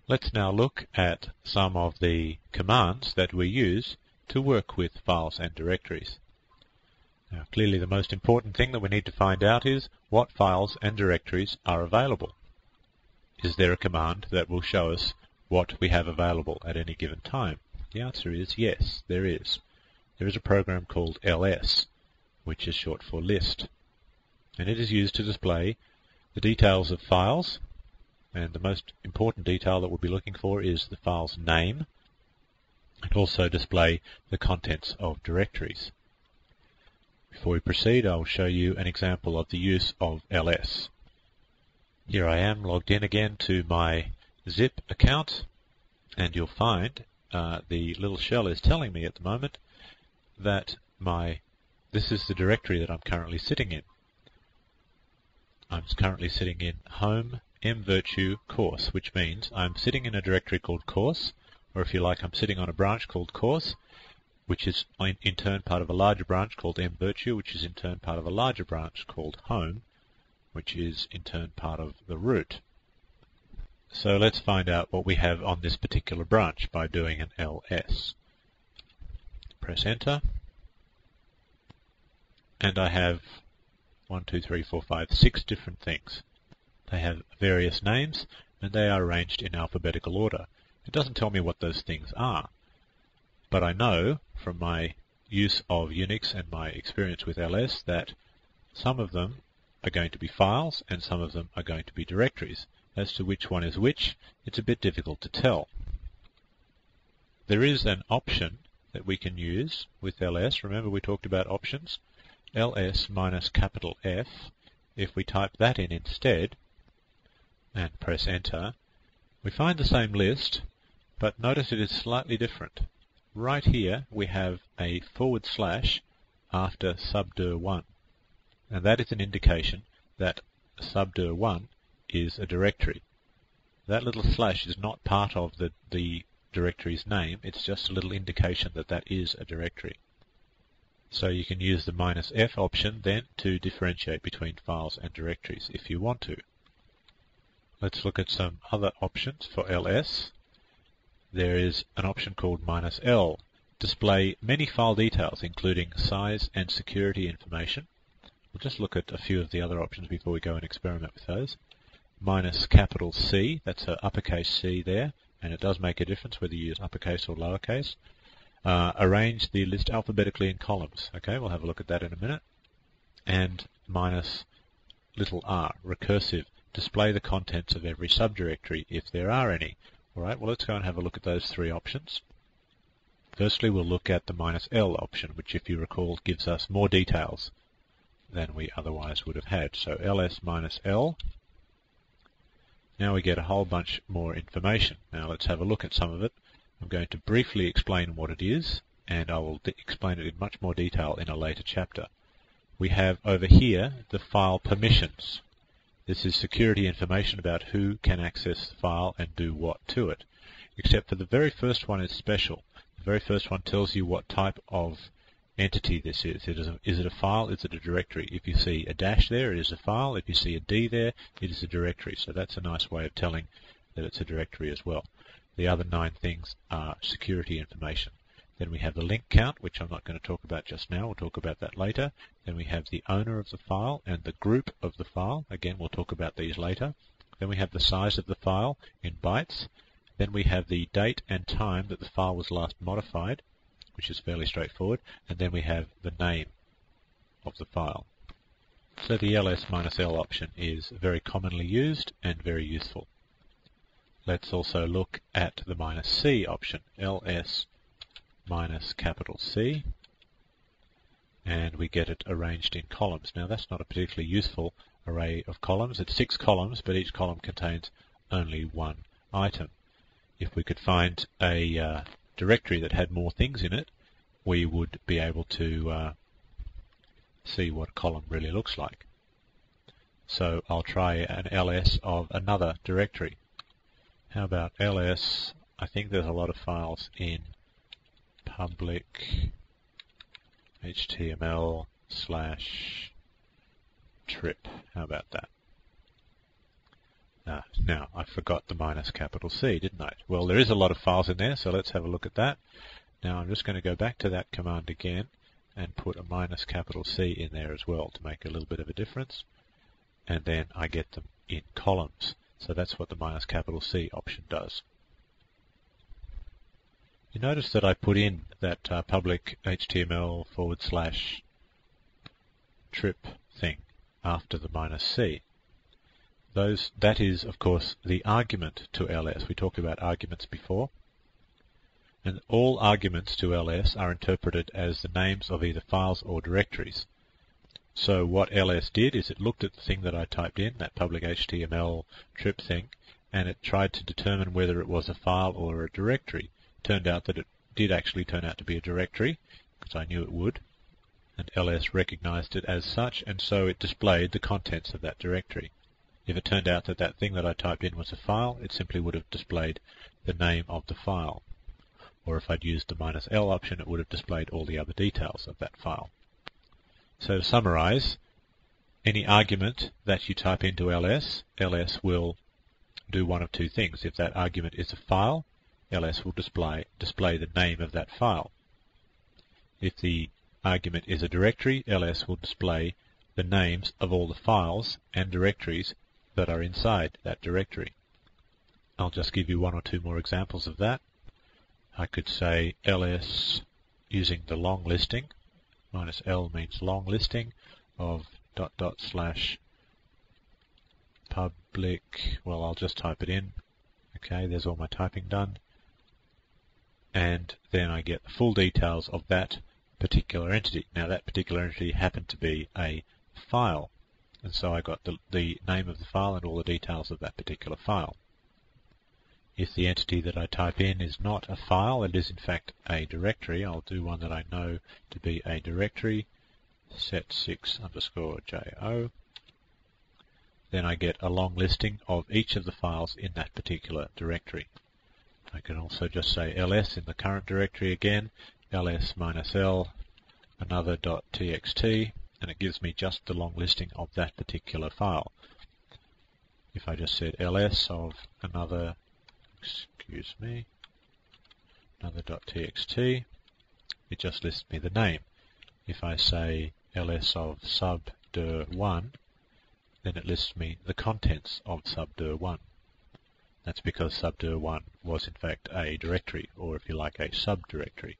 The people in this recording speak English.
Let's now look at some of the commands that we use to work with files and directories. Now, clearly the most important thing that we need to find out is what files and directories are available. Is there a command that will show us what we have available at any given time? The answer is yes, there is. There is a program called ls, which is short for list, and it is used to display the details of files, and the most important detail that we'll be looking for is the file's name, and also display the contents of directories. Before we proceed, I'll show you an example of the use of ls. Here I am logged in again to my zip account, and you'll find the little shell is telling me at the moment that this is the directory that I'm currently sitting in. I'm currently sitting in home mvirtue course, which means I'm sitting in a directory called course, or if you like, I'm sitting on a branch called course, which is in turn part of a larger branch called mvirtue, which is in turn part of a larger branch called home, which is in turn part of the root. So let's find out what we have on this particular branch by doing an ls. Press enter, and I have 6 different things. They have various names, and they are arranged in alphabetical order. It doesn't tell me what those things are, but I know from my use of Unix and my experience with ls that some of them are going to be files and some of them are going to be directories. As to which one is which, it's a bit difficult to tell. There is an option that we can use with ls. Remember we talked about options? ls minus capital F. If we type that in instead and press enter, we find the same list, but notice it is slightly different. Right here we have a / after subdir1, and that is an indication that subdir1 is a directory. That little slash is not part of the directory's name, it's just a little indication that that is a directory. So you can use the -f option then to differentiate between files and directories if you want to. Let's look at some other options for ls. There is an option called -l, display many file details including size and security information. We'll just look at a few of the other options before we go and experiment with those. -C, that's an uppercase C there, and it does make a difference whether you use uppercase or lowercase. Arrange the list alphabetically in columns. Okay, we'll have a look at that in a minute. And -r, recursive, display the contents of every subdirectory if there are any. Alright, well let's go and have a look at those 3 options. Firstly, we'll look at the -l option, which if you recall gives us more details than we otherwise would have had. So ls -l. Now we get a whole bunch more information. Now let's have a look at some of it. I'm going to briefly explain what it is, and I will explain it in much more detail in a later chapter. We have over here the file permissions. This is security information about who can access the file and do what to it. Except for the very first one is special. The very first one tells you what type of entity this is. Is it a file? Is it a directory? If you see a dash there, it is a file. If you see a D there, it is a directory. So that's a nice way of telling that it's a directory as well. The other 9 things are security information. Then we have the link count, which I'm not going to talk about just now. We'll talk about that later. Then we have the owner of the file and the group of the file. Again, we'll talk about these later. Then we have the size of the file in bytes. Then we have the date and time that the file was last modified, which is fairly straightforward, and then we have the name of the file. So the ls-l option is very commonly used and very useful. Let's also look at the -c option, ls -C, and we get it arranged in columns. Now that's not a particularly useful array of columns. It's 6 columns, but each column contains only 1 item. If we could find a directory that had more things in it, we would be able to see what a column really looks like. So I'll try an ls of another directory. How about ls? I think there's a lot of files in public HTML/trip. How about that? Now, I forgot the minus capital C, didn't I? Well, there is a lot of files in there, so let's have a look at that. Now, I'm just going to go back to that command again and put a minus capital C in there as well to make a little bit of a difference. And then I get them in columns. So that's what the minus capital C option does. You notice that I put in that public HTML / trip thing after the minus C. That is, of course, the argument to ls. We talked about arguments before. And all arguments to ls are interpreted as the names of either files or directories. So what ls did is it looked at the thing that I typed in, that public HTML trip thing, and it tried to determine whether it was a file or a directory. Turned out that it did actually turn out to be a directory, because I knew it would, and ls recognized it as such, and so it displayed the contents of that directory. If it turned out that that thing that I typed in was a file, it simply would have displayed the name of the file. Or if I'd used the -L option, it would have displayed all the other details of that file. So to summarize, any argument that you type into ls will do one of two things. If that argument is a file, ls will display the name of that file. If the argument is a directory, ls will display the names of all the files and directories that are inside that directory. I'll just give you one or two more examples of that. I could say ls using the long listing. -L means long listing of ... public. Well, I'll just type it in. Okay, there's all my typing done. And then I get the full details of that particular entity. Now, that particular entity happened to be a file. And so I got the name of the file and all the details of that particular file. If the entity that I type in is not a file, it is in fact a directory. I'll do one that I know to be a directory, set6_jo. Then I get a long listing of each of the files in that particular directory. I can also just say ls in the current directory again, ls -L, another .txt, and it gives me just the long listing of that particular file. If I just said ls of another .txt, it just lists me the name. If I say ls of subdir1, then it lists me the contents of subdir1. That's because subdir1 was in fact a directory, or if you like, a subdirectory.